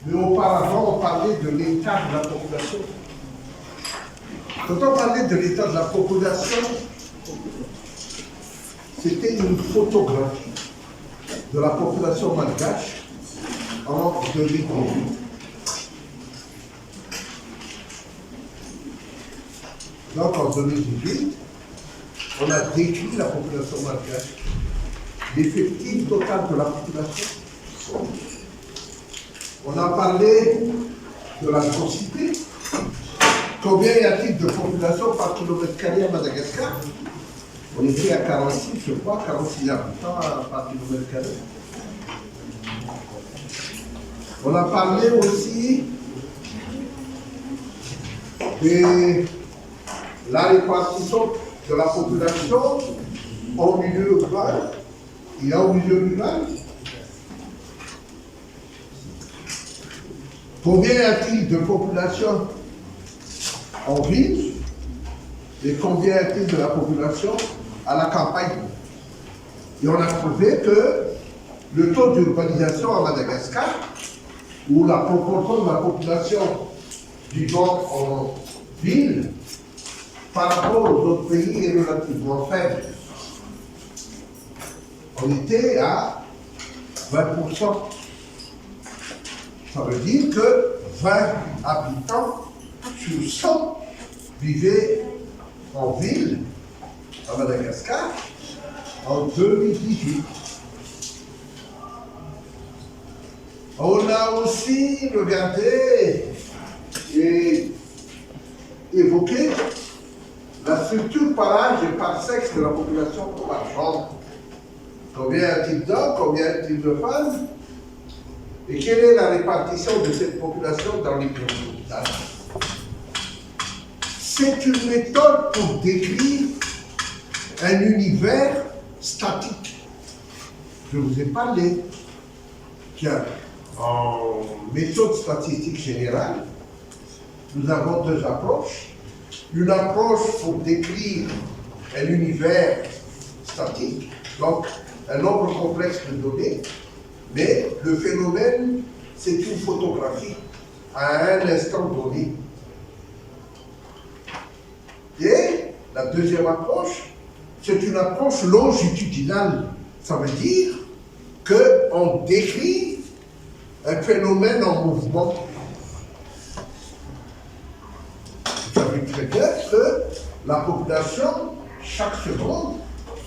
Mais auparavant, on parlait de l'état de la population. Quand on parlait de l'état de la population, c'était une photographie de la population malgache en 2018. Donc en 2018, on a décrit la population malgache, l'effectif total de la population. On a parlé de la densité. Combien y a-t-il de population par kilomètre carré à Madagascar? On était à 46, je crois, 46 habitants par kilomètre carré. On a parlé aussi de la répartition de la population en milieu urbain et en milieu rural. Combien y a-t-il de population en ville et combien y a-t-il de la population à la campagne? Et on a trouvé que le taux d'urbanisation à Madagascar, où la proportion de la population vivant en ville par rapport aux autres pays est relativement faible. On était à 20%. Ça veut dire que 20 habitants sur 100 vivaient en ville à Madagascar en 2018. On a aussi regardé et évoqué la structure par âge et par sexe de la population par genre. Combien y a-t-il d'hommes, combien y a-t-il de femmes? Et quelle est la répartition de cette population dans les pays? C'est une méthode pour décrire un univers statique. Je vous ai parlé. Tiens, en méthode statistique générale, nous avons deux approches. Une approche pour décrire un univers statique, donc un nombre complexe de données, mais le phénomène, c'est une photographie à un instant donné. Et la deuxième approche, c'est une approche longitudinale. Ça veut dire qu'on décrit un phénomène en mouvement. Vous savez très bien que la population, chaque seconde,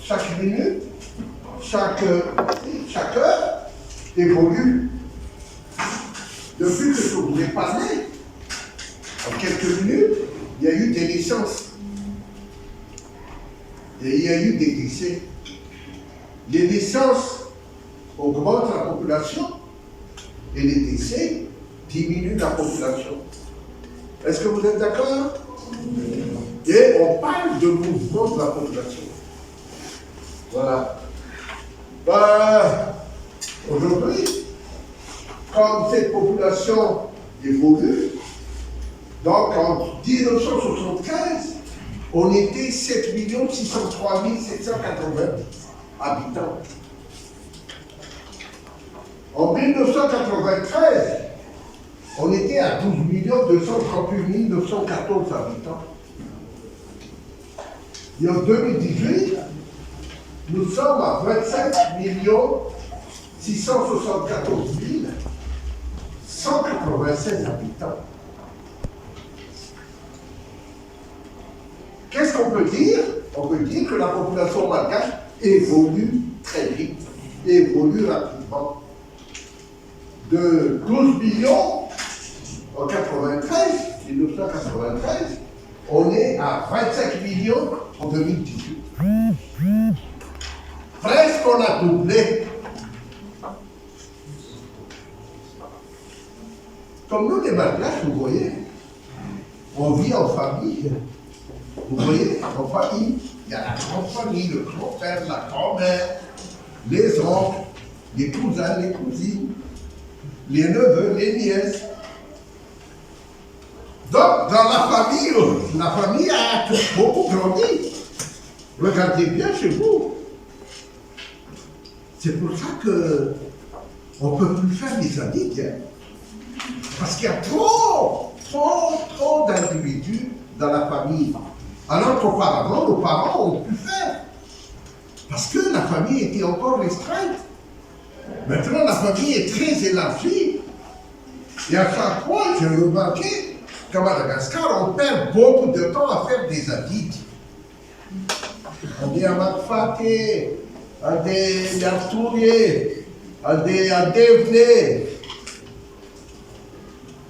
chaque minute, chaque heure, évolue. Depuis que je vous ai parlé, en quelques minutes, il y a eu des naissances. Et il y a eu des décès. Les naissances augmentent la population et les décès diminuent la population. Est-ce que vous êtes d'accord? Et on parle de mouvement de la population. Voilà. Aujourd'hui, comme cette population évolue, donc en 1975, on était 7 603 780 habitants. En 1993, on était à 12 238 914 habitants. Et en 2018, nous sommes à 25 674 196 habitants. Qu'est-ce qu'on peut dire? On peut dire que la population malgache évolue très vite, évolue rapidement. De 12 millions en 1993, on est à 25 millions en 2018. Presque on a doublé. Comme nous les malgaches, vous voyez, on vit en famille. Vous voyez, en famille, il y a la grande famille, le grand-père, la grand-mère, les oncles, les cousins, les cousines, les neveux, les nièces. Donc, dans la famille a beaucoup grandi. Regardez bien chez vous. C'est pour ça qu'on ne peut plus faire des amis, hein. Parce qu'il y a trop d'individus dans la famille. Alors qu'auparavant, nos parents ont pu faire. Parce que la famille était encore restreinte. Maintenant, la famille est très élargie. Et à chaque fois, j'ai remarqué qu'à Madagascar, on perd beaucoup de temps à faire des audits. On dit à Makfate, à des Artouriers, à Devne.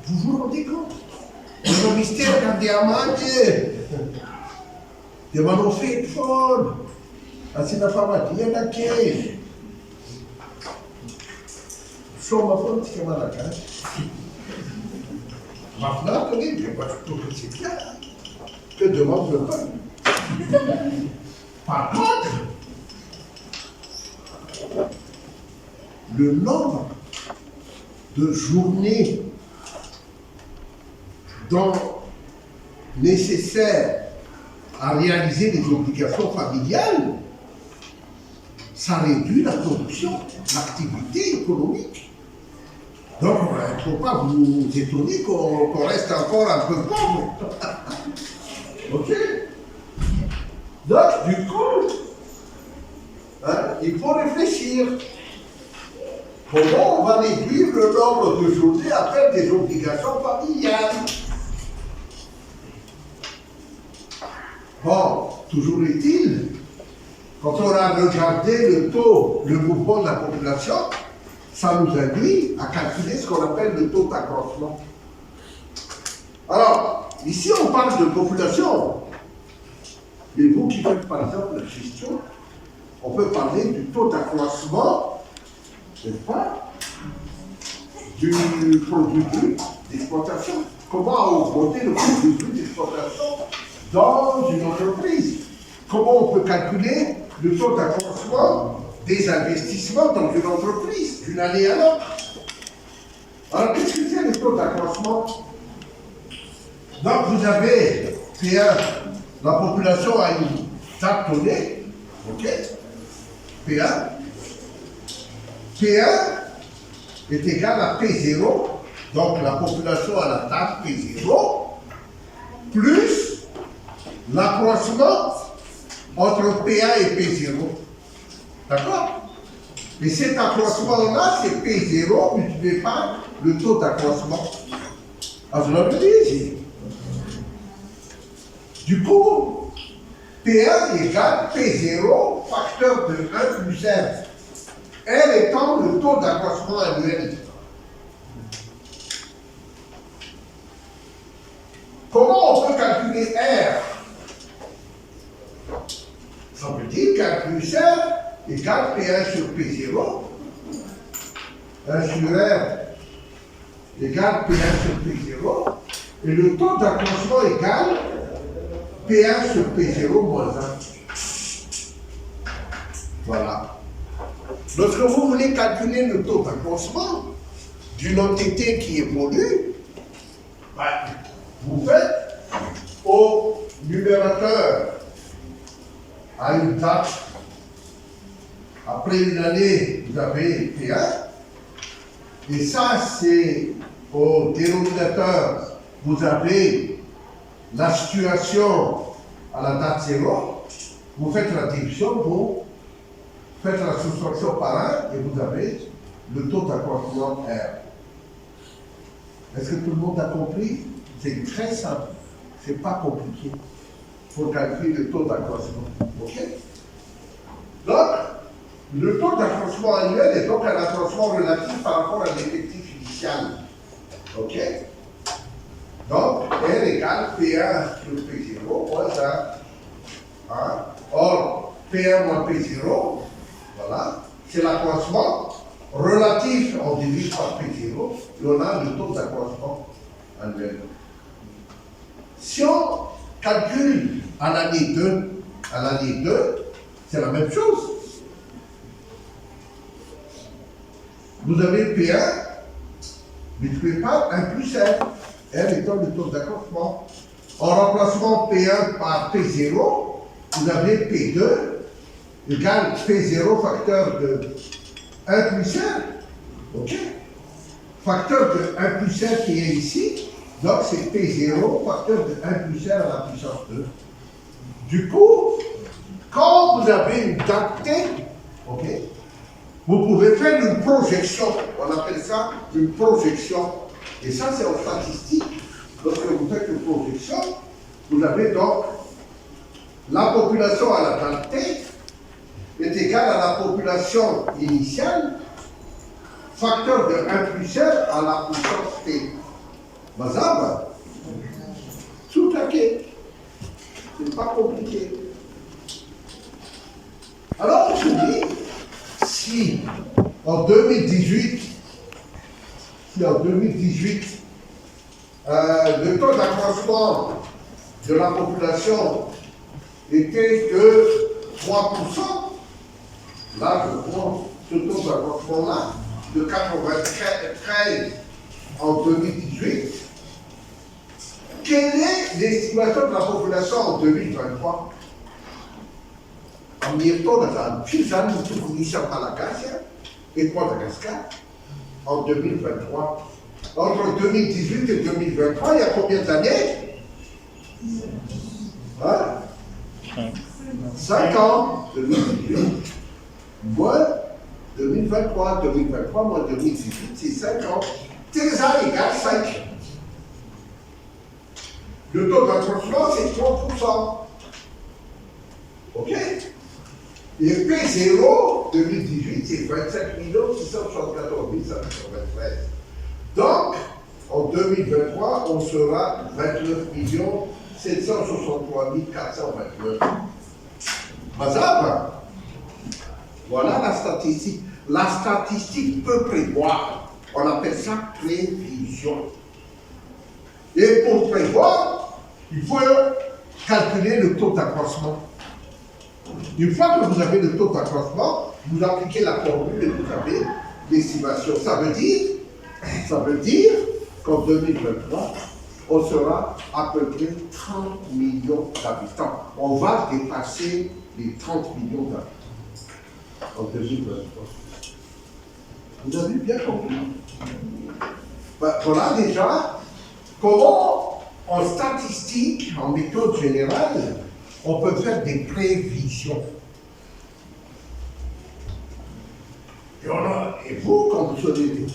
Vous vous rendez compte? Le mystère des Amadiers, des Manofé de Ford, à Sinafamati, il y en a qui. Choma fond que Madagascar. Maintenant, je trouve que c'est clair. Que demande le peuple? Par contre, le nombre de journées nécessaires à réaliser les obligations familiales, ça réduit la production, l'activité économique. Donc, il ne faut pas vous étonner qu'on reste encore un peu pauvre. Ok? Donc, du coup, il faut réfléchir. Comment on va réduire le nombre de journées à faire des obligations familiales? Bon, toujours est-il, quand on a regardé le mouvement de la population, ça nous induit à calculer ce qu'on appelle le taux d'accroissement. Alors, ici on parle de population. Mais vous qui faites par exemple la gestion, on peut parler du taux d'accroissement, n'est-ce pas, du produit brut d'exploitation. Comment augmenter le produit brut d'exploitation dans une entreprise? Comment on peut calculer le taux d'accroissement des investissements dans une entreprise, d'une année à l'autre? Alors, qu'est-ce que c'est le taux d'accroissement? Donc, vous avez P1, la population a une date donnée, ok? P1. P1 est égal à P0, donc la population a la date P0, plus l'accroissement entre P1 et P0. D'accord? Et cet accroissement-là, c'est P0 multiplié par le taux d'accroissement. Alors, je le dis ici. Du coup, P1 égale P0 facteur de 1 plus R. R étant le taux d'accroissement annuel. Comment on peut calculer R? Ça veut dire qu'R plus R égale P1 sur P0. 1 sur R égale P1 sur P0. Et le taux d'accroissement égale P1 sur P0 moins 1. Voilà. Lorsque vous voulez calculer le taux d'accroissement d'une entité qui évolue, vous faites au numérateur à une date. Après une année, vous avez P1. Et ça, c'est au dénominateur, vous avez la situation à la date 0. Vous faites la division, vous faites la soustraction par 1 et vous avez le taux d'accroissement R. Est-ce que tout le monde a compris? C'est très simple. C'est pas compliqué pour calculer le taux d'accroissement. OK? Donc, le taux d'accroissement annuel est donc un accroissement relatif par rapport à l'effectif initial. OK? Donc, R égale P1 sur P0 moins 1. Or, P1 moins P0, voilà, c'est l'accroissement relatif, on divise par P0, et on a le taux d'accroissement annuel. Si on calcule à l'année 2, c'est la même chose. Vous avez P1 multiplié par 1 plus R, R étant le taux d'accroissement. En remplacement P1 par P0, vous avez P2 égale P0 facteur de 1 plus R. OK? facteur de 1 plus R qui est ici, donc c'est P0, facteur de 1 plus R à la puissance 2. Du coup, quand vous avez une date T, ok, vous pouvez faire une projection, on appelle ça une projection. Et ça, c'est en statistique. Lorsque vous faites une projection, vous avez donc la population à la date T est égale à la population initiale, facteur de 1 plus R à la puissance T. Bazar, tout à fait. C'est pas compliqué. Alors, je dis, si en 2018, le taux d'accroissement de la population était de 3%, là, je prends ce taux d'accroissement-là, de 93 en 2018, quelle est l'estimation de la population en 2023? En Mirton, dans Pizan, nous finissons par la Cassia et Madagascar en 2023. Entre 2018 et 2023, il y a combien d'années? Hein? 5 ans, 2018. Moins 2023, 2023, moins 2018, c'est 5 ans. T-ça égale 5. Le taux d'accroissement, c'est 3%. OK? Et P0 2018, c'est 25 674 593. Donc, en 2023, on sera 29 763 429. Mazab, voilà la statistique. La statistique peut prévoir. On appelle ça prévision. Et pour prévoir, il faut calculer le taux d'accroissement. Une fois que vous avez le taux d'accroissement, vous appliquez la formule et vous avez l'estimation. Ça veut dire qu'en 2023, on sera à peu près 30 millions d'habitants. On va dépasser les 30 millions d'habitants en 2023. Vous avez bien compris. Ben, voilà déjà comment, en statistique, en méthode générale, on peut faire des prévisions. Et vous, quand vous serez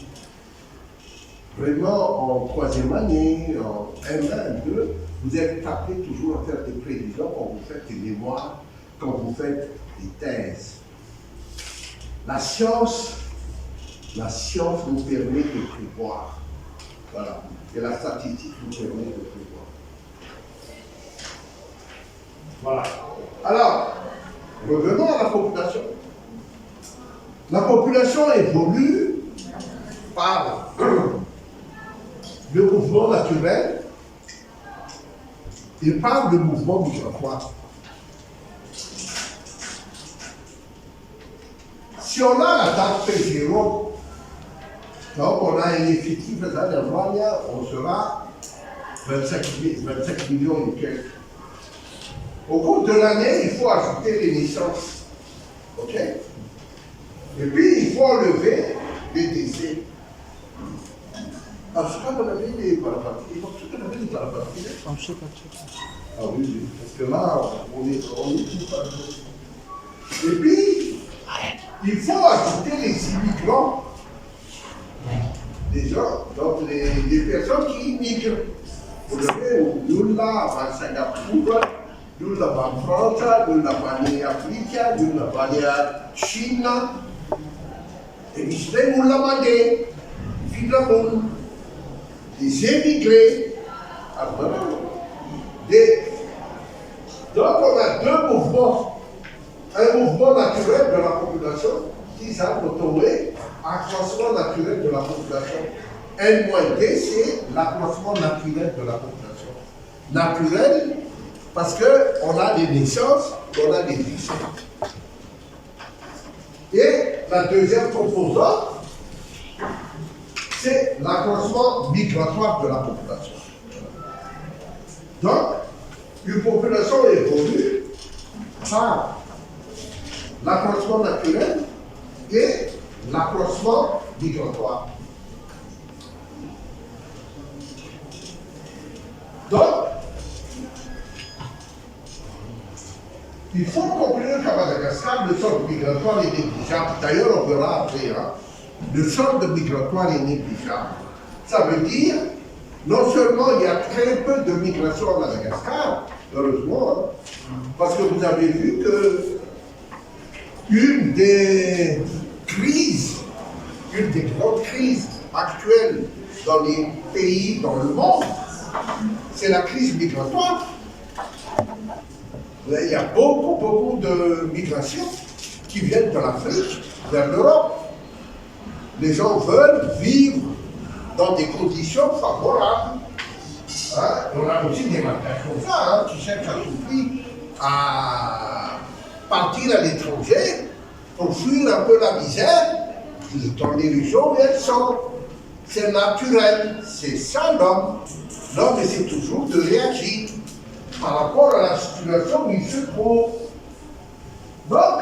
vraiment en 3e année, en M1, M2, vous êtes appelé toujours à faire des prévisions quand vous faites des mémoires, quand vous faites des thèses. La science nous permet de prévoir. Voilà. Et la statistique nous permet de prévoir. Voilà. Alors, revenons à la population. La population évolue par le mouvement naturel et par le mouvement migratoire. Si on a la date P0, donc on a un effectif de l'année, on sera 25 millions et quelques. Au cours de l'année, il faut ajouter les naissances. OK? Et puis, il faut enlever les décès. Ah, je crois qu'on avait des paraparties. Il faut que on avait des paraparties. Ah, je sais pas. Ah oui, parce que là, on est tout par jour. Et puis, il faut ajouter les immigrants. Les gens, donc les personnes qui immigrent. Vous avez nous là, à Singapour, nous là en France, nous là en Afrique, nous là en Chine. Et puis, nous là demandé, évidemment, des émigrés. Donc, on a deux mouvements. Un mouvement naturel de la population, qui s'appelle accroissement naturel de la population. N-D, c'est l'accroissement naturel de la population. Naturel, parce qu'on a des naissances, on a des décès. Et la deuxième composante, c'est l'accroissement migratoire de la population. Donc, une population évolue par l'accroissement naturel et l'accroissement migratoire. Donc, il faut comprendre qu'à Madagascar, le solde migratoire est négligeable. D'ailleurs, on verra après, hein, le solde migratoire est négligeable. Ça veut dire, non seulement il y a très peu de migration à Madagascar, heureusement, hein, parce que vous avez vu que une des grandes crises actuelles dans les pays, dans le monde, c'est la crise migratoire. Il y a beaucoup de migrations qui viennent de l'Afrique vers l'Europe. Les gens veulent vivre dans des conditions favorables. Hein? On a aussi des matins comme ça, hein, qui cherchent à tout prix à partir à l'étranger pour fuir un peu la misère dans les régions où elles sont. C'est naturel, c'est ça l'homme. L'homme essaie toujours de réagir par rapport à la situation où il se trouve. Donc,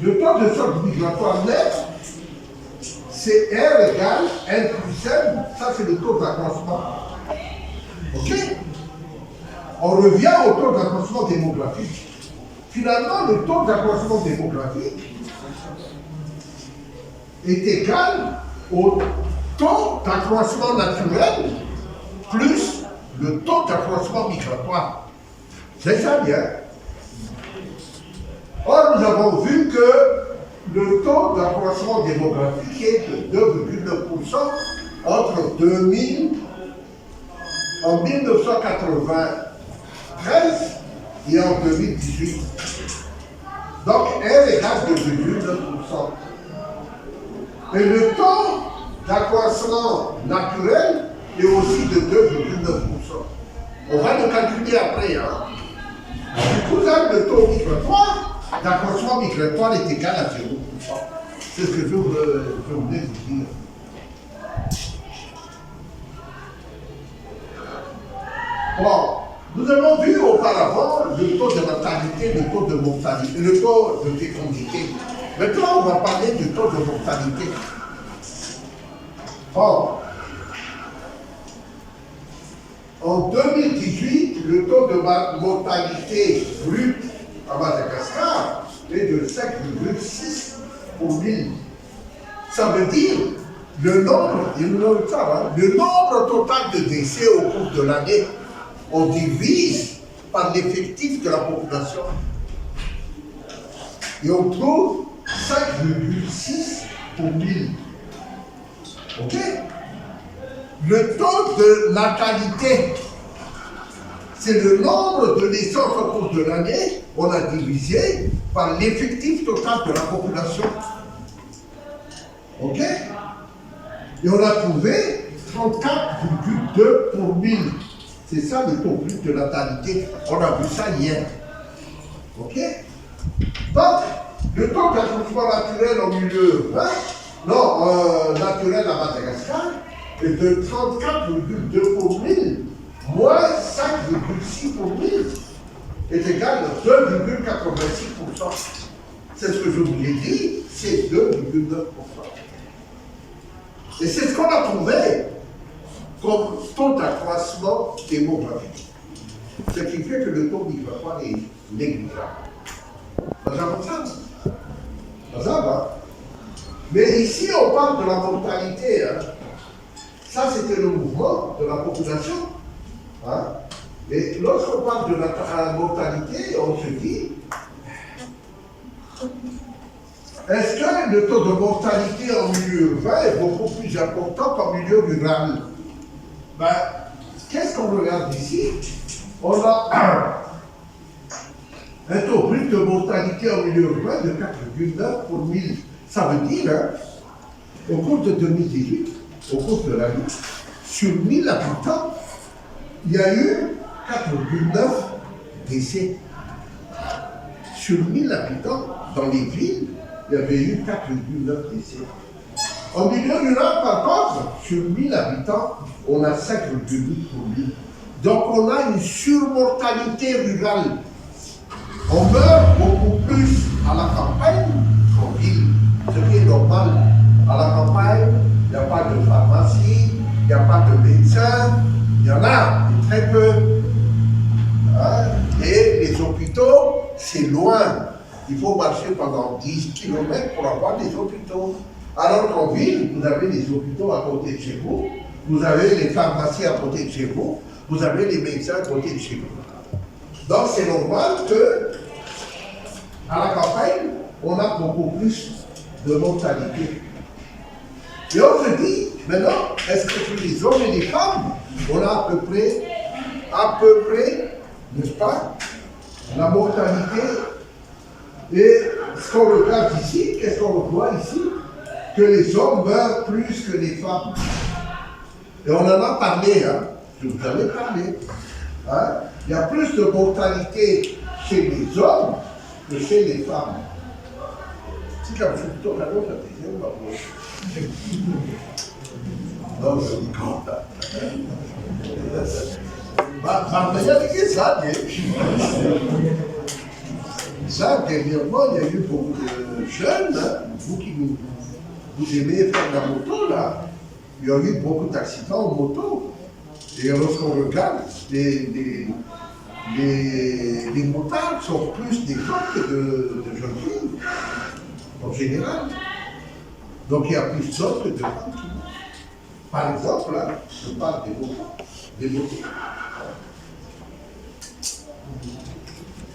le taux de solde migratoire net, c'est R égale N plus M, ça c'est le taux d'accroissement. Ok? On revient au taux d'accroissement démographique. Finalement, le taux d'accroissement démographique est égal au taux d'accroissement naturel plus le taux d'accroissement migratoire. C'est ça bien. Or, nous avons vu que le taux d'accroissement démographique est de 2,9% entre 2000 en 1993 et en 2018. Donc, R égale 2,9%. Et le taux d'accroissement naturel est aussi de 2,9%. On va le calculer après. Hein. Du coup, là, le taux migratoire, d'accroissement migratoire est égal à 0%. C'est ce que je voulais vous dire. Bon, nous avons vu auparavant le taux de natalité, le taux de mortalité, le taux de fécondité. Maintenant, on va parler du taux de mortalité. Or, en 2018, le taux de mortalité brute à Madagascar est de 5,6 pour 1000. Ça veut dire le nombre total de décès au cours de l'année, on divise par l'effectif de la population. Et on trouve 5,6 pour 1000. Ok? Le taux de natalité, c'est le nombre de naissances au cours de l'année, on a divisé par l'effectif total de la population. Ok? Et on a trouvé 34,2 pour 1000. C'est ça le taux brut de natalité. On a vu ça hier. Ok? Donc, le taux d'accroissement naturel en milieu urbain, naturel à Madagascar, est de 34,2 pour 1000, moins 5,6 pour 1000, est égal à 2,86%. C'est ce que je vous ai dit, c'est 2,9%. Et c'est ce qu'on a trouvé comme taux d'accroissement démographique. Ce qui fait que le taux migratoire est négligeable. Mais ici, on parle de la mortalité. Hein. Ça, c'était le mouvement de la population. Hein. Et lorsqu'on parle de la mortalité, on se dit, est-ce que le taux de mortalité en milieu urbain est beaucoup plus important qu'en milieu rural? Ben, qu'est-ce qu'on regarde ici? On a un taux brut de mortalité en milieu urbain de 4,9 pour 1000. Ça veut dire, hein, au cours de 2018, au cours de l'année, sur 1000 habitants, il y a eu 4,9 décès. Sur 1000 habitants, dans les villes, il y avait eu 4,9 décès. En milieu rural, par contre, sur 1000 habitants, on a 5,8 pour 1000. Donc on a une surmortalité rurale. On meurt beaucoup plus à la campagne qu'en ville, ce qui est normal. À la campagne, il n'y a pas de il faut marcher pendant 10 km pour avoir des hôpitaux. Alors qu'en ville, vous avez des hôpitaux à côté de chez vous, vous avez les pharmacies à côté de chez vous, vous avez les médecins à côté de chez vous. Donc c'est normal que, à la campagne, on a beaucoup plus de mortalité. Et on se dit, maintenant, est-ce que pour les hommes et les femmes, on a à peu près, n'est-ce pas, la mortalité. Et ce qu'on regarde ici, qu'est-ce qu'on voit ici? Que les hommes meurent plus que les femmes. Et on en a parlé, hein, je vous en ai parlé. Hein? Il y a plus de mortalité chez les hommes que chez les femmes. C'est comme je vous tourne à l'autre, non, je dis quand. Mais il y a des années. Ça, dernièrement, il y a eu beaucoup de jeunes, hein, vous qui vous aimez faire la moto, là, il y a eu beaucoup d'accidents en moto. Et lorsqu'on regarde, les motards sont plus des hommes que de jeunes filles, en général. Donc il y a plus d'hommes que de femmes qui meurent. Par exemple, là, je parle des motos.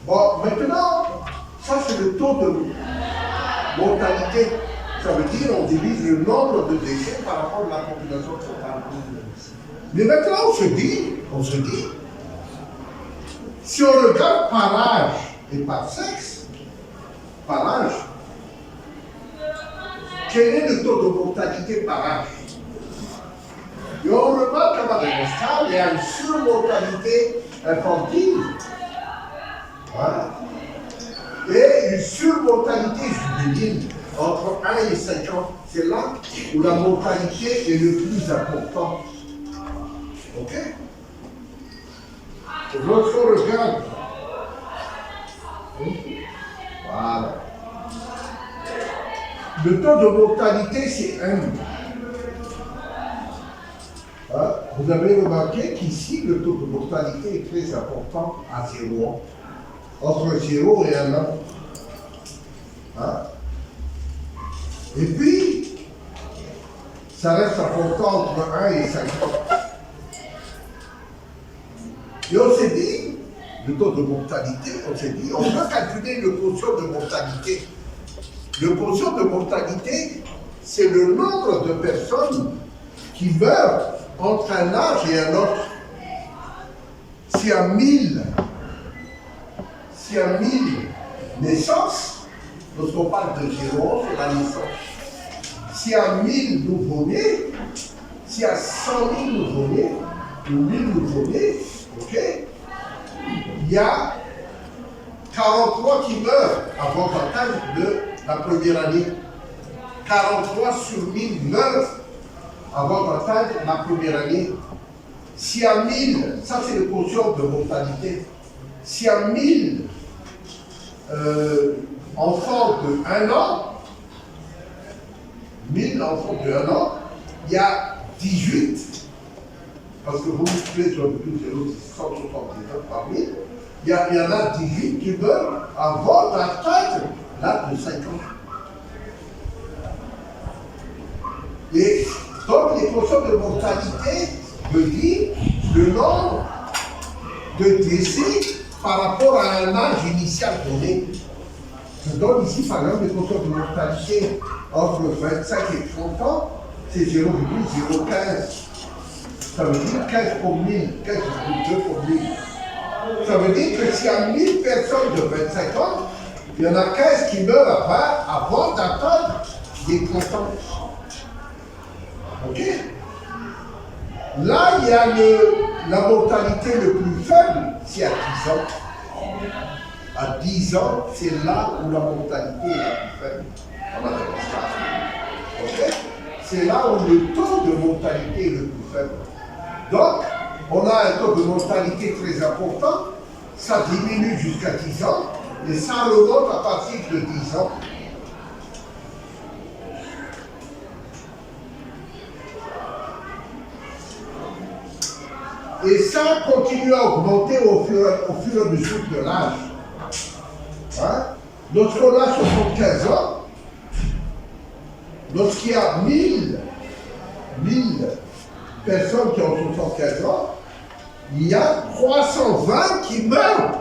Bon, maintenant, ça c'est le taux de mortalité. Ça veut dire qu'on divise le nombre de décès par rapport à la population totale. Mais maintenant, on se dit, si on regarde par âge et par sexe, par âge, quel est le taux de mortalité par âge? Et on remarque qu'à Madagascar, il y a une surmortalité infantile. Voilà. Et une surmortalité juvénile entre 1 et 5 ans. C'est là où la mortalité est le plus importante. Ok? Lorsqu'on regarde, voilà. Le taux de mortalité, c'est 1. Hein? Vous avez remarqué qu'ici, le taux de mortalité est très important à 0 ans. Entre 0 et 1 an. Hein? Et puis, ça reste important entre 1 et 5 ans. Et on s'est dit, le taux de mortalité, on peut calculer le quotient de mortalité. Le quotient de mortalité, c'est le nombre de personnes qui meurent entre un âge et un autre. S'il y a 1000 naissances, lorsqu'on parle de 0, c'est la naissance. S'il y a 1000 nouveau-nés, s'il y a 100 000 nouveau-nés, ou 1000 nouveau-nés, ok, il y a 43 qui meurent avant d'atteindre la première année. 43 sur 1000 meurent avant d'atteindre la première année. S'il y a 1000, ça c'est le quotient de mortalité. S'il y a 1000 enfants de 1 an, 1000 enfants de 1 an, il y a 18, parce que vous multipliez sur le plus de l'autre, c'est 179 par 1000, il y en a 18 qui meurent avant d'atteindre l'âge de 5 ans. Et donc les quotients de mortalité veut dire le nombre de décès par rapport à un âge initial donné. Je donne ici par exemple les quotients de mortalité entre 25 et 30 ans, c'est 0,015. Ça veut dire 15 pour 1000, 15,2 pour 1000. Ça veut dire que s'il y a 1000 personnes de 25 ans, il y en a 15 qui meurent avant d'atteindre les 30 ans. Ok? Là, il y a la mortalité le plus faible, c'est à 10 ans. À 10 ans, c'est là où la mortalité est la plus faible. On a okay? C'est là où le taux de mortalité est le plus faible. Donc, on a un taux de mortalité très important, ça diminue jusqu'à 10 ans, et ça remonte à partir de 10 ans. Et ça continue à augmenter au fur et à mesure de l'âge. Hein? Lorsqu'on a 75 ans, lorsqu'il y a 1000 personnes qui ont 75 ans, il y a 320 qui meurent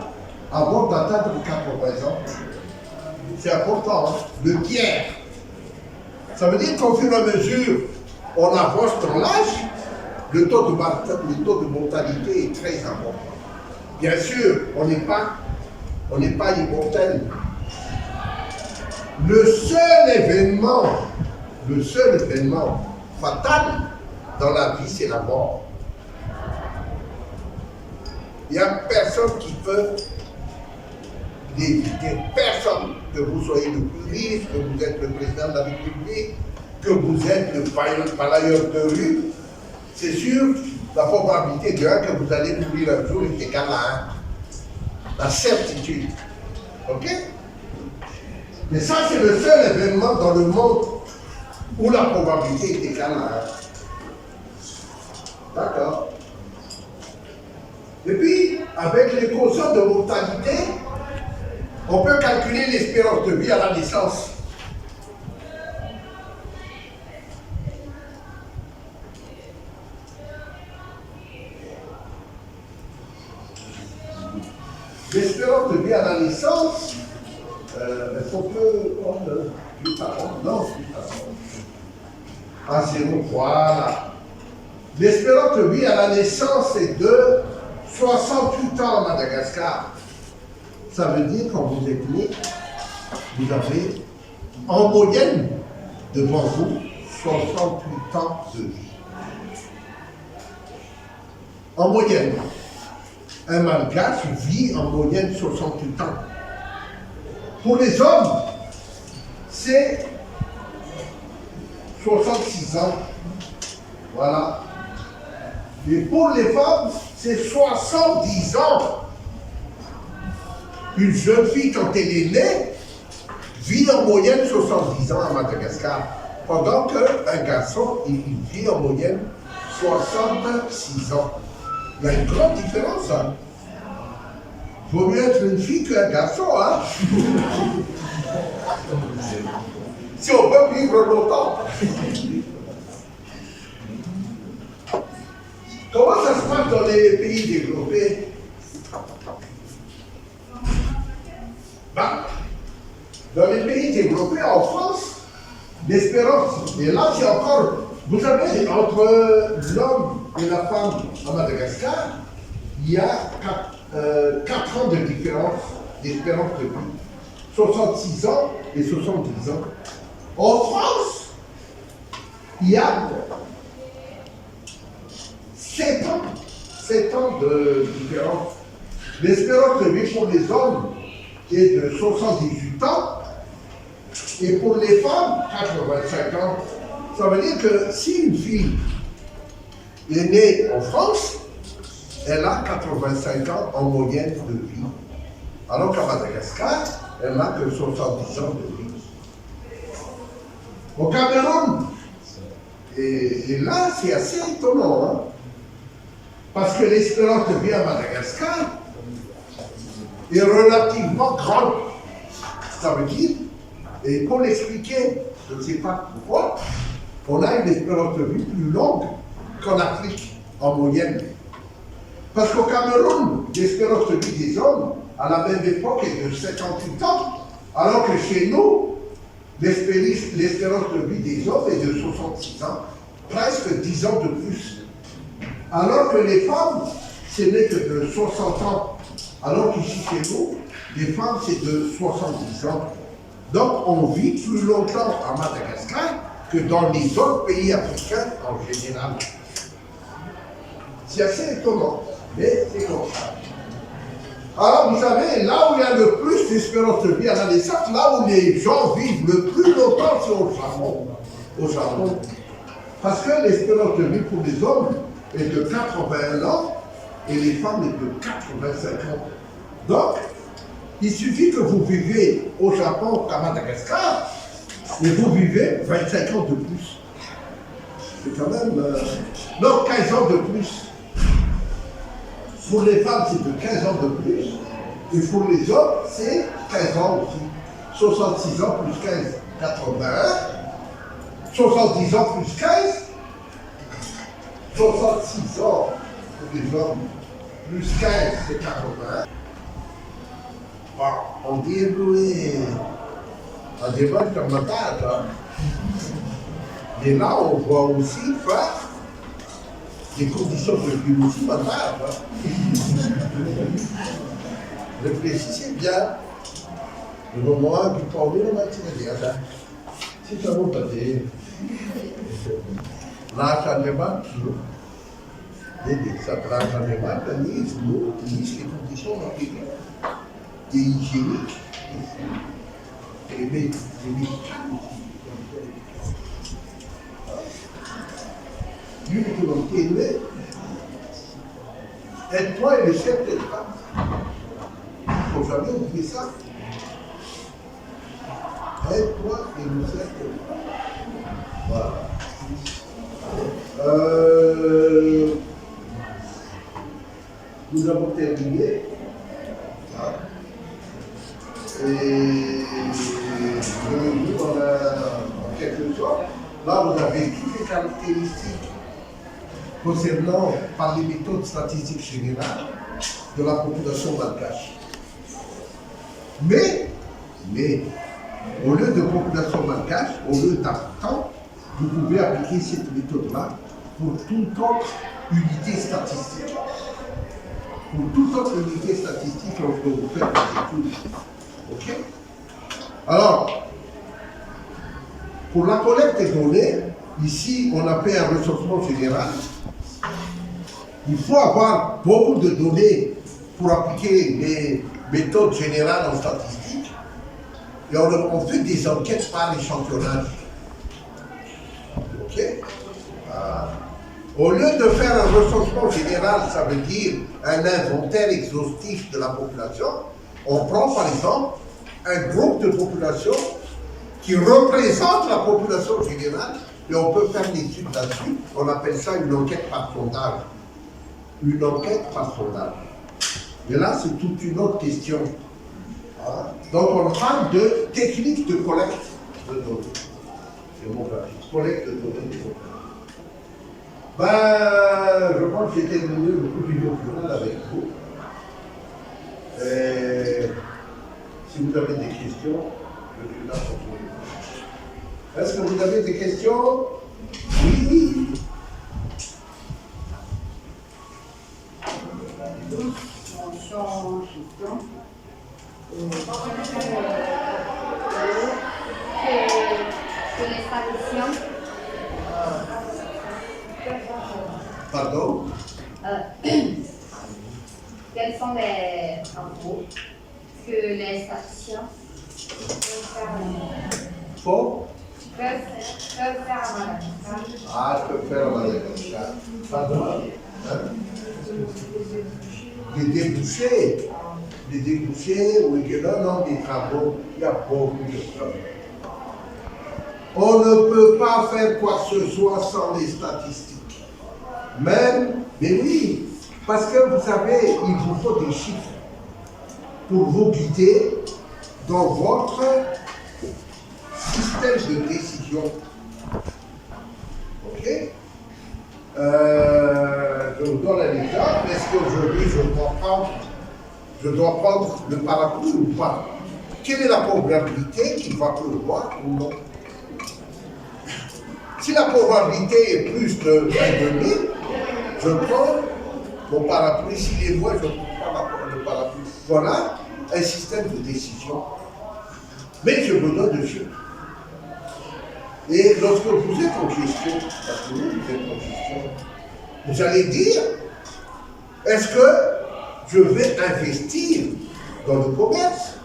avant d'atteindre 80 ans. C'est important, hein? Le tiers. Ça veut dire qu'au fur et à mesure, on avance dans l'âge, le taux de mortalité est très important. Bien sûr, on n'est pas immortel. Le seul événement fatal dans la vie, c'est la mort. Il n'y a personne qui peut l'éviter. Personne. Que vous soyez le plus riche, que vous êtes le président de la République, que vous êtes le balayeur de rue, c'est sûr, la probabilité que vous allez mourir un jour est égale à 1. La certitude. Ok? Mais ça, c'est le seul événement dans le monde où la probabilité est égale à 1. D'accord? Et puis, avec les quotients de mortalité, on peut calculer l'espérance de vie à la naissance. L'espérance de vie à la naissance, est-ce qu'on peut prendre plus tard? Non, plus tard. Ah, c'est bon, voilà. L'espérance de vie à la naissance est de 68 ans à Madagascar. Ça veut dire, quand vous êtes né, vous avez en moyenne devant vous 68 ans de vie. En moyenne. Un Malgache vit en moyenne 68 ans. Pour les hommes, c'est 66 ans. Voilà. Et pour les femmes, c'est 70 ans. Une jeune fille, quand elle est née, vit en moyenne 70 ans à Madagascar. Pendant qu'un garçon, il vit en moyenne 66 ans. Il y a une grande différence, hein. Il vaut mieux être une fille qu'un garçon, hein. Si on peut vivre longtemps. Comment ça se passe dans les pays développés? Dans les pays développés, en France, l'espérance, et là c'est encore, vous savez, entre l'homme et la femme à Madagascar, il y a 4 ans de différence d'espérance de vie. 66 ans et 70 ans. En France, il y a 7 ans de différence. L'espérance de vie pour les hommes est de 78 ans et pour les femmes, 85 ans. Ça veut dire que si une fille est née en France, elle a 85 ans en moyenne de vie. Alors qu'à Madagascar, elle n'a que 70 ans de vie. Au Cameroun, et là c'est assez étonnant, hein, parce que l'espérance de vie à Madagascar est relativement grande. Ça veut dire, et pour l'expliquer, je ne sais pas pourquoi, on a une espérance de vie plus longue qu'en Afrique, en moyenne. Parce qu'au Cameroun, l'espérance de vie des hommes, à la même époque, est de 58 ans, alors que chez nous, l'espérance de vie des hommes est de 66 ans, presque 10 ans de plus. Alors que les femmes, ce n'est que de 60 ans. Alors qu'ici chez nous, les femmes, c'est de 70 ans. Donc on vit plus longtemps à Madagascar que dans les autres pays africains en général. C'est assez étonnant, mais c'est comme ça. Alors vous savez, là où il y a le plus d'espérance de vie à la naissance, là où les gens vivent le plus longtemps, c'est au Japon. Au Japon. Parce que l'espérance de vie pour les hommes est de 81 ans et les femmes est de 85 ans. Donc, il suffit que vous vivez au Japon, à Madagascar, et vous vivez 25 ans de plus. C'est quand même... non, 15 ans de plus. Pour les femmes, c'est de 15 ans de plus. Et pour les hommes, c'est 15 ans aussi. 66 ans plus 15, 81. 70 ans plus 15. 66 ans pour les hommes plus 15, c'est 81. Bon, on dit oui, on développe comme montage. Hein. Mais là, on voit aussi faire des conditions de vie aussi montage. Hein. Réfléchissez bien. Le moment du premier, on va tirer. Si ça vous plaît, là, ça débat, ça prend un débat, les conditions de vie. Des hygiéniques et des médicales aussi. L'une que l'on aimait, aide-toi et le chef d'État. Il ne faut jamais oublier ça. Aide-toi et le chef d'État. Voilà. Nous avons terminé. Et on a, en quelque sorte, là vous avez toutes les caractéristiques concernant par les méthodes statistiques générales de la population malgache. Mais, au lieu de population malgache, au lieu d'habitants, vous pouvez appliquer cette méthode-là pour toute autre unité statistique. Pour toute autre unité statistique lorsque vous faites des études. Ok? Alors, pour la collecte des données, ici, on a fait un recensement général. Il faut avoir beaucoup de données pour appliquer les méthodes générales en statistique. Et on fait des enquêtes par échantillonnage. Ok? Au lieu de faire un recensement général, ça veut dire un inventaire exhaustif de la population, on prend par exemple un groupe de population qui représente la population générale et on peut faire une étude là-dessus. On appelle ça une enquête par sondage. Une enquête par sondage. Mais là, c'est toute une autre question. Donc, on parle de technique de collecte de données. C'est mon cas. Collecte de données. Je pense que j'ai terminé le cours du journal avec vous. Si vous avez des questions, je suis là pour vous. Est-ce que vous avez des questions? Oui. Sans question. C'est les traditions. Pardon? Quels sont les infos que les statisticiens peuvent faire à Madagascar? Ah, je peux faire à Madagascar. Pardon? Hein? Les débouchés. Les débouchés, oui, non, des travaux. Il y a beaucoup de travaux. On ne peut pas faire quoi que ce soit sans les statistiques. Même, mais oui, parce que vous savez, il vous faut des chiffres pour vous guider dans votre système de décision. Ok? Je vous donne un exemple. Est-ce qu'aujourd'hui je dois prendre le parapluie ou pas? Quelle est la probabilité qu'il va pleuvoir ou non? Si la probabilité est plus de 1,5, je prends mon parapluie. S'il est moins, je ne prends pas le parapluie. Voilà un système de décision. Mais je vous donne le chiffre. Et lorsque vous êtes en gestion, parce que vous êtes en gestion, vous allez dire, est-ce que je vais investir dans le commerce?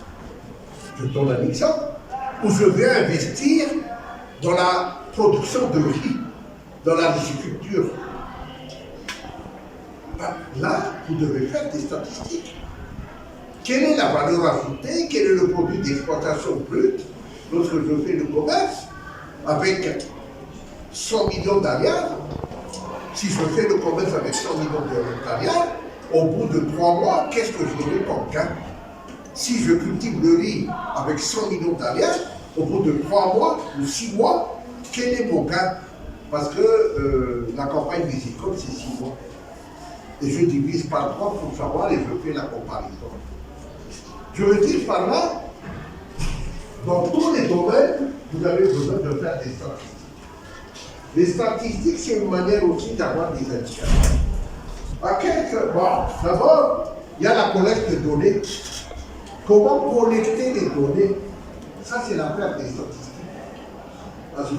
Je donne un exemple. Ou je vais investir dans la production de riz, dans la riziculture. Là, vous devez faire des statistiques. Quelle est la valeur ajoutée? Quel est le produit d'exploitation brute lorsque je fais le commerce avec 100 millions d'alias? Si je fais le commerce avec 100 millions d'alias, au bout de 3 mois, qu'est-ce que j'aurai comme gain? Si je cultive le riz avec 100 millions d'aliens, au bout de 3 mois ou 6 mois, quel est mon gain? Parce que la campagne viticole, c'est 6 mois. Et je divise par 3 pour savoir et je fais la comparaison. Je veux dire par là, dans tous les domaines, vous avez besoin de faire des statistiques. Les statistiques, c'est une manière aussi d'avoir des indicateurs. Bon, d'abord, il y a la collecte de données. Comment collecter les données? Ça, c'est l'affaire des statistiques. Parce que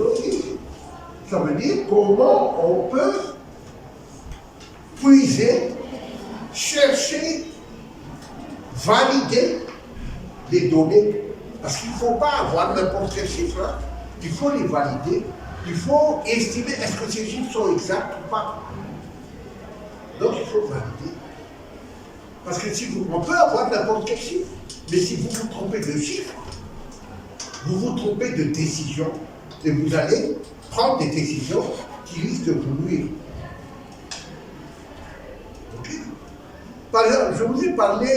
ça veut dire comment on peut puiser, chercher, valider les données. Parce qu'il ne faut pas avoir n'importe quel chiffre. Hein. Il faut les valider. Il faut estimer est-ce que ces chiffres sont exacts ou pas. Donc il faut valider. Parce que si on peut avoir n'importe quel chiffre, mais si vous vous trompez de chiffre, vous vous trompez de décision, et vous allez prendre des décisions qui risquent de vous nuire. Okay. Par exemple, je vous ai parlé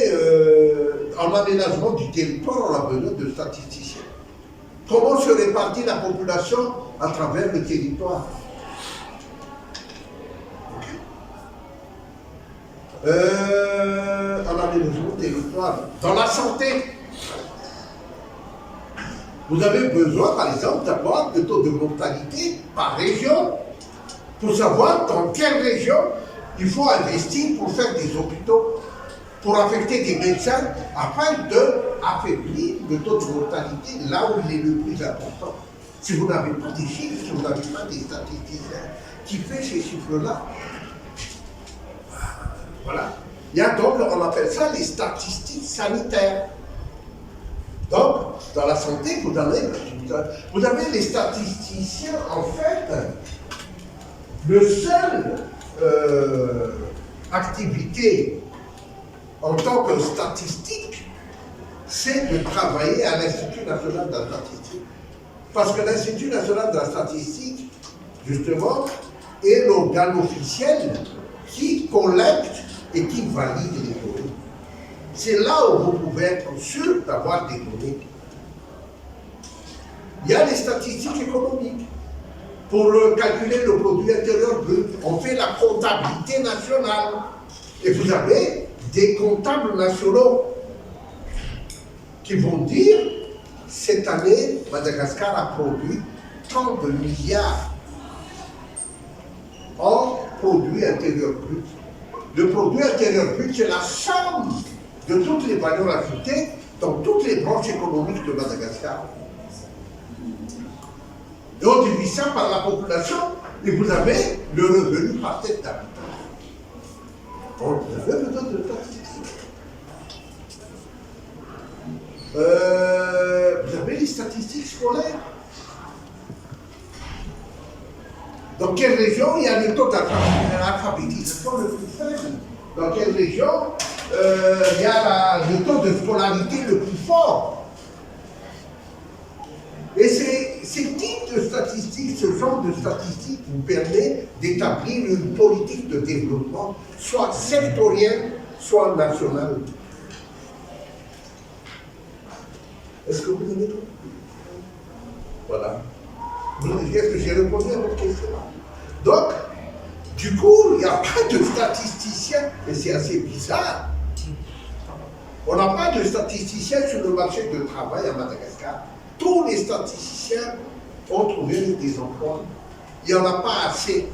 en aménagement du territoire, on a besoin de statisticiens. Comment se répartit la population à travers le territoire? En aménagement du territoire. Dans la santé, vous avez besoin, par exemple, d'avoir le taux de mortalité par région pour savoir dans quelle région il faut investir pour faire des hôpitaux, pour affecter des médecins afin d'affaiblir le taux de mortalité là où il est le plus important. Si vous n'avez pas des chiffres, si vous n'avez pas des statisticiens qui font ces chiffres-là, voilà. Il y a donc, on appelle ça les statistiques sanitaires. Donc, dans la santé, vous avez les statisticiens, en fait, le seul activité en tant que statistique, c'est de travailler à l'Institut national de la statistique. Parce que l'Institut national de la statistique, justement, est l'organe officiel qui collecte et qui valide les données. C'est là où vous pouvez être sûr d'avoir des données. Il y a les statistiques économiques. Pour calculer le produit intérieur brut, on fait la comptabilité nationale. Et vous avez des comptables nationaux qui vont dire, cette année, Madagascar a produit tant de milliards en produit intérieur brut. Le produit intérieur brut, c'est la somme de toutes les valeurs ajoutées dans toutes les branches économiques de Madagascar. Et on divise ça par la population et vous avez le revenu par tête d'habitant. Donc, vous avez besoin de statistiques. Vous avez les statistiques scolaires. Dans quelle région il y a le taux d'alphabétisation le plus faible? Dans quelle région il y a le taux de scolarité le plus fort? Et ces types de statistiques, ce genre de statistiques vous permet d'établir une politique de développement, soit sectorielle, soit nationale. Est-ce que vous avez compris? Voilà. Est-ce que j'ai répondu à votre question? Donc, du coup, il n'y a pas de statisticiens, et c'est assez bizarre. On n'a pas de statisticiens sur le marché du travail à Madagascar. Tous les statisticiens ont trouvé des emplois. Il n'y en a pas assez.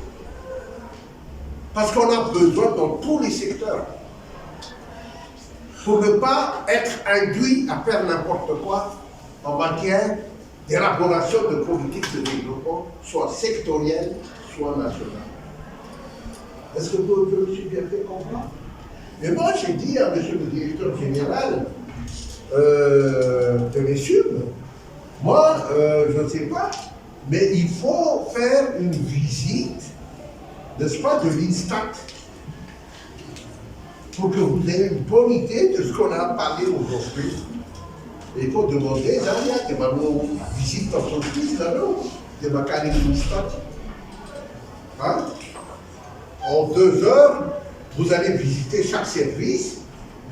Parce qu'on a besoin dans tous les secteurs. Pour ne pas être induit à faire n'importe quoi en matière d'élaboration de politiques de développement, soit sectorielles, soit nationales. Est-ce que je me suis bien fait comprendre? Mais moi, j'ai dit à monsieur le directeur général de l'ESUM, moi, je ne sais pas, mais il faut faire une visite, n'est-ce pas, de l'INSTAT, pour que vous ayez une bonne idée de ce qu'on a parlé aujourd'hui. Il faut demander, Zania, que ma visite d'entreprise, là, non, de ma carrière l'INSTAT. Hein? En 2 heures, vous allez visiter chaque service,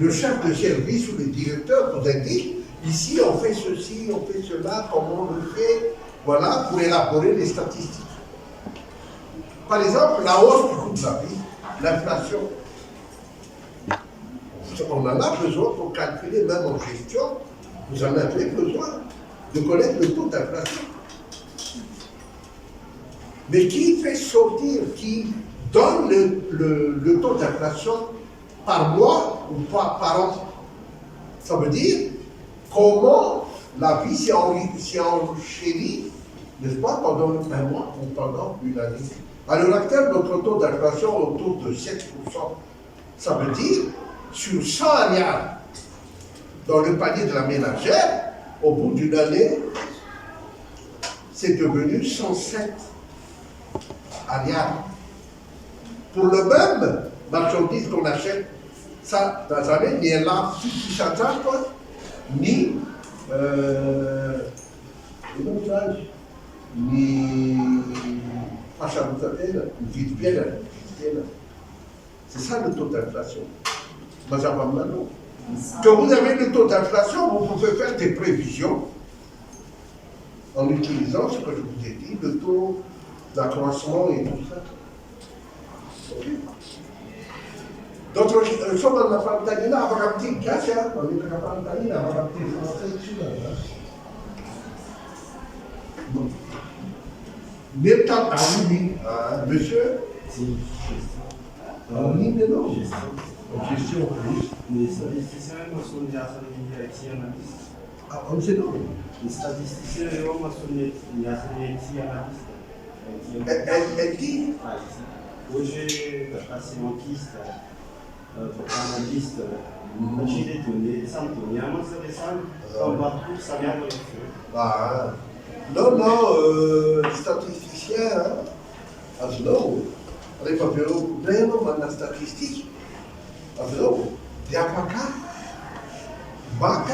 le chef de service ou le directeur vous indique, ici on fait ceci, on fait cela, comment on le fait, voilà, pour élaborer les statistiques. Par exemple, la hausse du coût de la vie, l'inflation. On en a besoin pour calculer, même en gestion, vous en avez besoin de connaître le taux d'inflation. Mais qui fait sortir, qui donne le taux d'inflation par mois ou par an? Ça veut dire comment la vie s'est enchérie, n'est-ce pas, pendant un mois ou pendant une année. À l'heure actuelle, notre taux d'inflation est autour de 7%. Ça veut dire, sur 100 milliards dans le panier de la ménagère, au bout d'une année, c'est devenu 107 milliards. Pour le même marchandise qu'on achète, ça, dans la année, ni un lave qui s'attaque, ni c'est ça le taux d'inflation. Que vous avez le taux d'inflation, vous pouvez faire des prévisions en utilisant ce que je vous ai dit, le taux d'accroissement et tout ça. Okay. D'autres sommes en Fantanina, Abraham Gacha, on est en Fantanina, Abraham français, L'état à lui, monsieur, en ligne, non. En gestion, oui. Les statisticiens sont des analystes. Ah, on sait non. Les statisticiens sont des analystes. Elle dit Projet scientiste, analyste, j'ai des données, ça me donne, on va tout ça vient de ah, non, non, statisticien, hein. Non, on n'est pas vraiment dans la statistique. Non, des avocats, bac,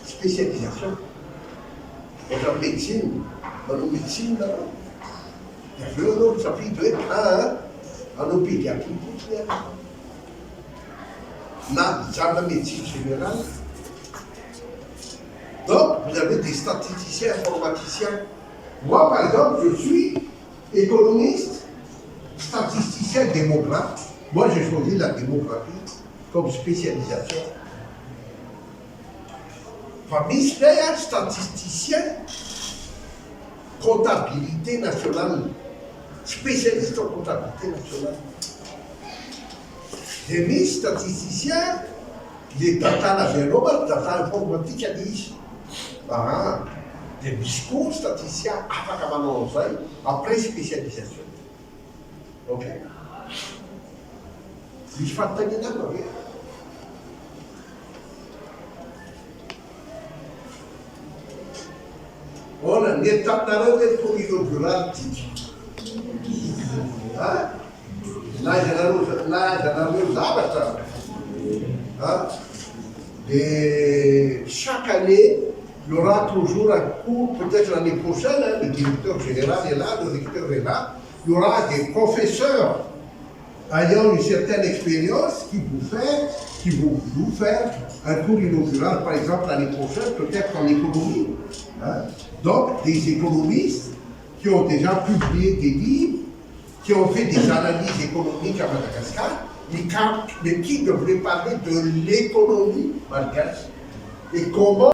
spécialisation. Dans la médecine, dans la médecine, là, il y a un autre chapitre, en pédiatrie, dans la médecine générale. Donc, vous avez des statisticiens, informaticiens. Moi, par exemple, je suis économiste, statisticien, démographe. Moi, j'ai choisi la démographie comme spécialisation. Famille statisticien, comptabilité nationale, spécialiste en comptabilité nationale. Des statisticiens, des data nationaux, data informatique à 10. Des discours statisticiens après spécialisation. Ok. Je fais pas de temps. On a une étape dans le pour inaugurer et chaque année, il y aura toujours un cours, peut-être l'année prochaine, le directeur général est là, le recteur est là, il y aura des professeurs ayant une certaine expérience qui vont vous faire un cours inaugural, par exemple l'année prochaine, peut-être en économie. Donc, des économistes qui ont déjà publié des livres, qui ont fait des analyses économiques à Madagascar, mais qui devraient parler de l'économie malgache et comment